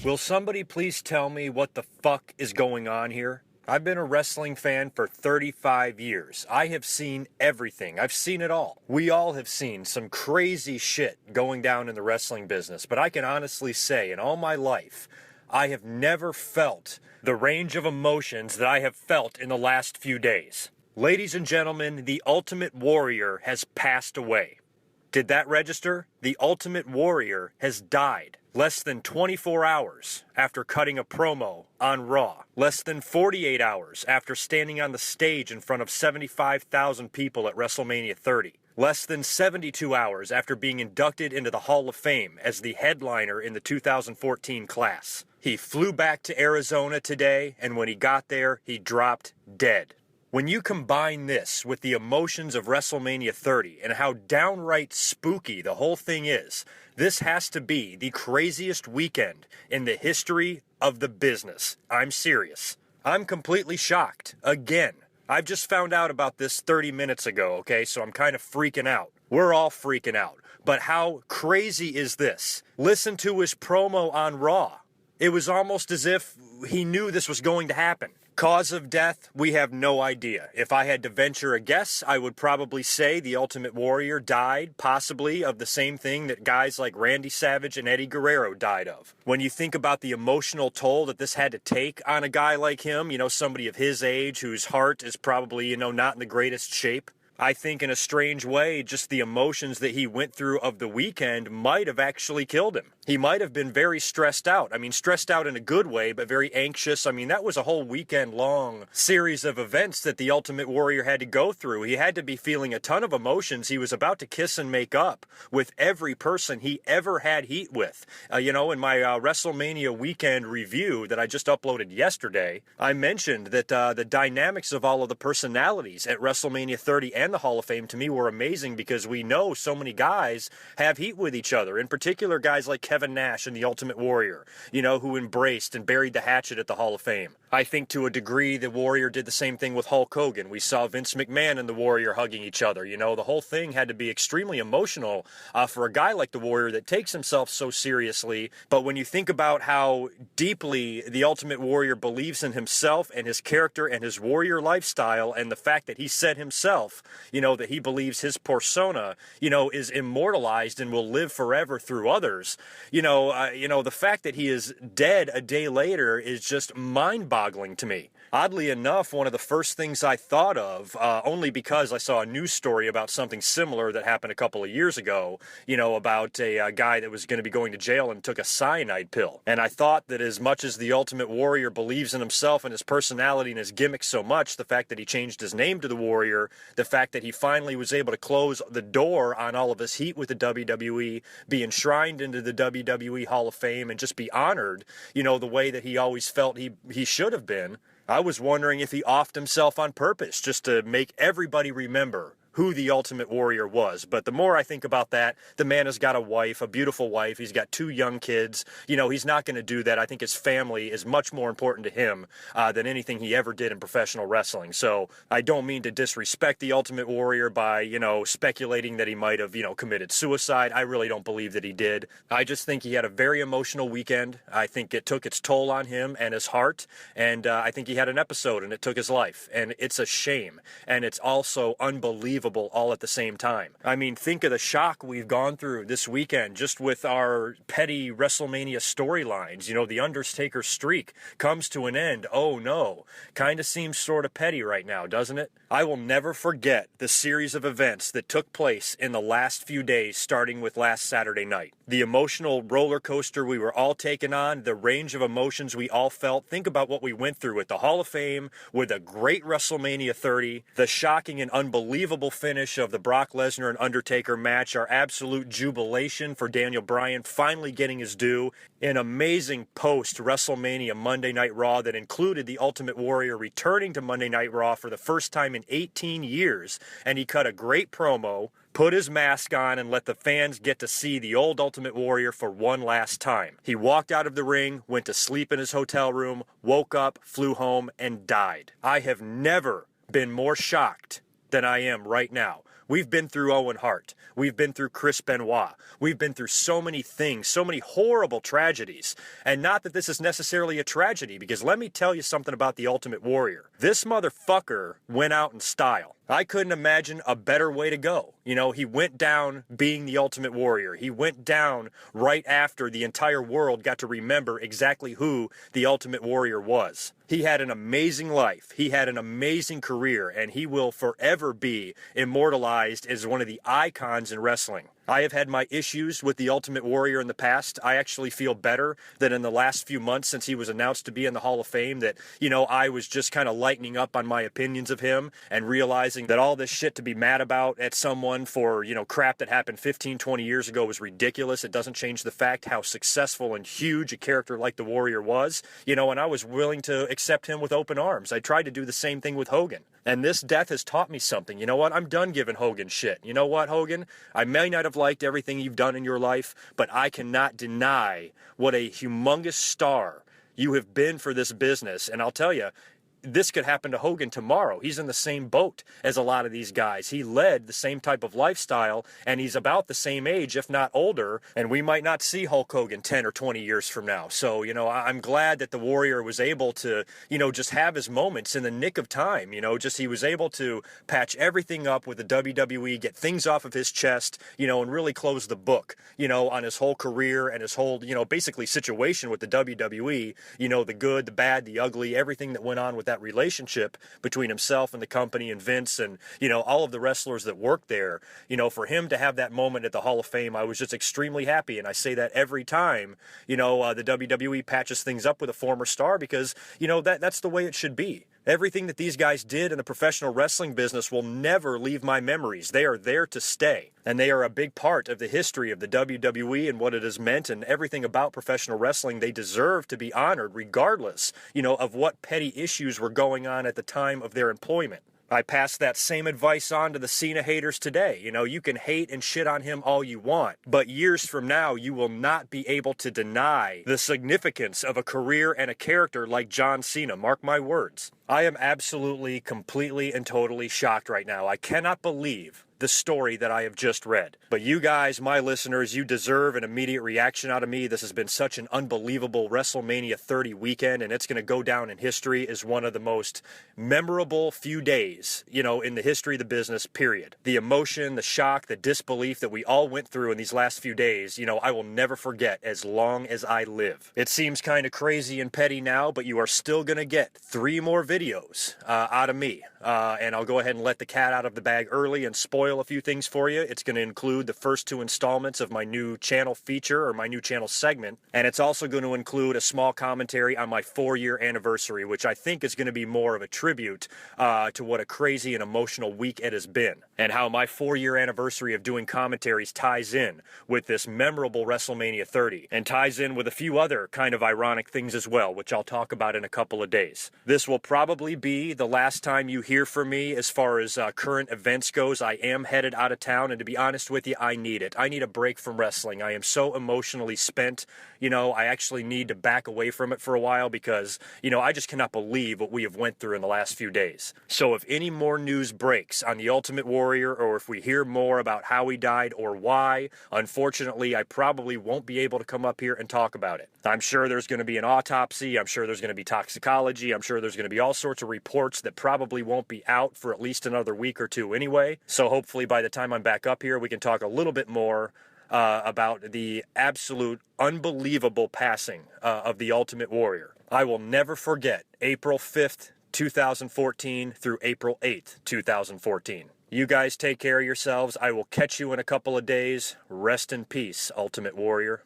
Will somebody please tell me what the fuck is going on here? I've been a wrestling fan for 35 years. I have seen everything. I've seen it all. We all have seen some crazy shit going down in the wrestling business, but I can honestly say in all my life, I have never felt the range of emotions that I have felt in the last few days. Ladies and gentlemen, the Ultimate Warrior has passed away. Did that register? The Ultimate Warrior has died. Less than 24 hours after cutting a promo on Raw. Less than 48 hours after standing on the stage in front of 75,000 people at WrestleMania 30. Less than 72 hours after being inducted into the Hall of Fame as the headliner in the 2014 class. He flew back to Arizona today, and when he got there, he dropped dead. When you combine this with the emotions of WrestleMania 30 and how downright spooky the whole thing is, this has to be the craziest weekend in the history of the business. I'm serious. I'm completely shocked. Again. I've just found out about this 30 minutes ago, okay? So I'm kind of freaking out. We're all freaking out. But how crazy is this? Listen to his promo on Raw. It was almost as if he knew this was going to happen. Cause of death, we have no idea. If I had to venture a guess, I would probably say the Ultimate Warrior died, possibly, of the same thing that guys like Randy Savage and Eddie Guerrero died of. When you think about the emotional toll that this had to take on a guy like him, somebody of his age whose heart is probably, not in the greatest shape, I think in a strange way, just the emotions that he went through of the weekend might have actually killed him. He might have been very stressed out. I mean, stressed out in a good way, but very anxious. I mean, that was a whole weekend-long series of events that the Ultimate Warrior had to go through. He had to be feeling a ton of emotions. He was about to kiss and make up with every person he ever had heat with. In my WrestleMania weekend review that I just uploaded yesterday, I mentioned that the dynamics of all of the personalities at WrestleMania 30 and the Hall of Fame to me were amazing because we know so many guys have heat with each other. In particular, guys like Kevin Nash and the Ultimate Warrior, who embraced and buried the hatchet at the Hall of Fame. I think to a degree the Warrior did the same thing with Hulk Hogan. We saw Vince McMahon and the Warrior hugging each other. The whole thing had to be extremely emotional for a guy like the Warrior that takes himself so seriously. But when you think about how deeply the Ultimate Warrior believes in himself and his character and his warrior lifestyle, and the fact that he said himself, that he believes his persona, is immortalized and will live forever through others. The fact that he is dead a day later is just mind-boggling to me. Oddly enough, one of the first things I thought of, only because I saw a news story about something similar that happened a couple of years ago, about a guy that was going to be going to jail and took a cyanide pill. And I thought that as much as the Ultimate Warrior believes in himself and his personality and his gimmick so much, the fact that he changed his name to the Warrior, the fact that he finally was able to close the door on all of his heat with the WWE, be enshrined into the WWE Hall of Fame, and just be honored, the way that he always felt he should have been. I was wondering if he offed himself on purpose just to make everybody remember who the Ultimate Warrior was. But the more I think about that, the man has got a wife, a beautiful wife. He's got 2 young kids. He's not going to do that. I think his family is much more important to him than anything he ever did in professional wrestling. So I don't mean to disrespect the Ultimate Warrior by, speculating that he might have, committed suicide. I really don't believe that he did. I just think he had a very emotional weekend. I think it took its toll on him and his heart. And I think he had an episode and it took his life. And it's a shame. And it's also unbelievable all at the same time. I mean, think of the shock we've gone through this weekend just with our petty WrestleMania storylines. The Undertaker streak comes to an end. Oh no. Kind of seems sort of petty right now, doesn't it? I will never forget the series of events that took place in the last few days, starting with last Saturday night. The emotional roller coaster we were all taken on, the range of emotions we all felt. Think about what we went through at the Hall of Fame with a great WrestleMania 30, the shocking and unbelievable spectacle finish of the Brock Lesnar and Undertaker match, our absolute jubilation for Daniel Bryan finally getting his due, an amazing post-WrestleMania Monday Night Raw that included the Ultimate Warrior returning to Monday Night Raw for the first time in 18 years, and he cut a great promo, put his mask on, and let the fans get to see the old Ultimate Warrior for one last time. He walked out of the ring, went to sleep in his hotel room, woke up, flew home, and died. I have never been more shocked than I am right now. We've been through Owen Hart. We've been through Chris Benoit. We've been through so many things, so many horrible tragedies. And not that this is necessarily a tragedy, because let me tell you something about the Ultimate Warrior. This motherfucker went out in style. I couldn't imagine a better way to go. You know, he went down being the Ultimate Warrior. He went down right after the entire world got to remember exactly who the Ultimate Warrior was. He had an amazing life. He had an amazing career, and he will forever be immortalized as one of the icons in wrestling. I have had my issues with the Ultimate Warrior in the past. I actually feel better that in the last few months since he was announced to be in the Hall of Fame that, I was just kind of lightening up on my opinions of him and realizing that all this shit to be mad about at someone for, crap that happened 15, 20 years ago was ridiculous. It doesn't change the fact how successful and huge a character like the Warrior was, and I was willing to accept him with open arms. I tried to do the same thing with Hogan. And this death has taught me something. You know what? I'm done giving Hogan shit. You know what, Hogan? I may not have liked everything you've done in your life, but I cannot deny what a humongous star you have been for this business. And I'll tell you, this could happen to Hogan tomorrow. He's in the same boat as a lot of these guys. He led the same type of lifestyle, and he's about the same age, if not older, and we might not see Hulk Hogan 10 or 20 years from now. So, I'm glad that the Warrior was able to, just have his moments in the nick of time. He was able to patch everything up with the WWE, get things off of his chest, and really close the book, on his whole career and his whole, basically situation with the WWE, the good, the bad, the ugly, everything that went on with that relationship between himself and the company and Vince and, all of the wrestlers that worked there. For him to have that moment at the Hall of Fame, I was just extremely happy. And I say that every time, the WWE patches things up with a former star because, that's the way it should be. Everything that these guys did in the professional wrestling business will never leave my memories. They are there to stay. And they are a big part of the history of the WWE and what it has meant and everything about professional wrestling. They deserve to be honored regardless, of what petty issues were going on at the time of their employment. I pass that same advice on to the CENA haters today. You can hate and shit on him all you want, but years from now, you will not be able to deny the significance of a career and a character like John Cena. Mark my words. I am absolutely, completely, and totally shocked right now. I cannot believe the story that I have just read. But you guys, my listeners, you deserve an immediate reaction out of me. This has been such an unbelievable WrestleMania 30 weekend, and it's going to go down in history as one of the most memorable few days, in the history of the business, period. The emotion, the shock, the disbelief that we all went through in these last few days, I will never forget as long as I live. It seems kind of crazy and petty now, but you are still going to get 3 more videos out of me. And I'll go ahead and let the cat out of the bag early and spoil a few things for you. It's going to include the first 2 installments of my new channel feature or my new channel segment, and it's also going to include a small commentary on my 4-year anniversary, which I think is going to be more of a tribute to what a crazy and emotional week it has been, and how my 4-year anniversary of doing commentaries ties in with this memorable WrestleMania 30, and ties in with a few other kind of ironic things as well, which I'll talk about in a couple of days. This will probably be the last time you hear from me as far as current events goes. I am headed out of town, and to be honest with you, I need it. I need a break from wrestling. I am so emotionally spent. I actually need to back away from it for a while because, I just cannot believe what we have went through in the last few days. So if any more news breaks on the Ultimate Warrior, or if we hear more about how he died or why, unfortunately, I probably won't be able to come up here and talk about it. I'm sure there's going to be an autopsy. I'm sure there's going to be toxicology. I'm sure there's going to be all sorts of reports that probably won't be out for at least another week or 2 anyway. So hopefully by the time I'm back up here, we can talk a little bit more about the absolute unbelievable passing of the Ultimate Warrior. I will never forget April 5th, 2014 through April 8th, 2014. You guys take care of yourselves. I will catch you in a couple of days. Rest in peace, Ultimate Warrior.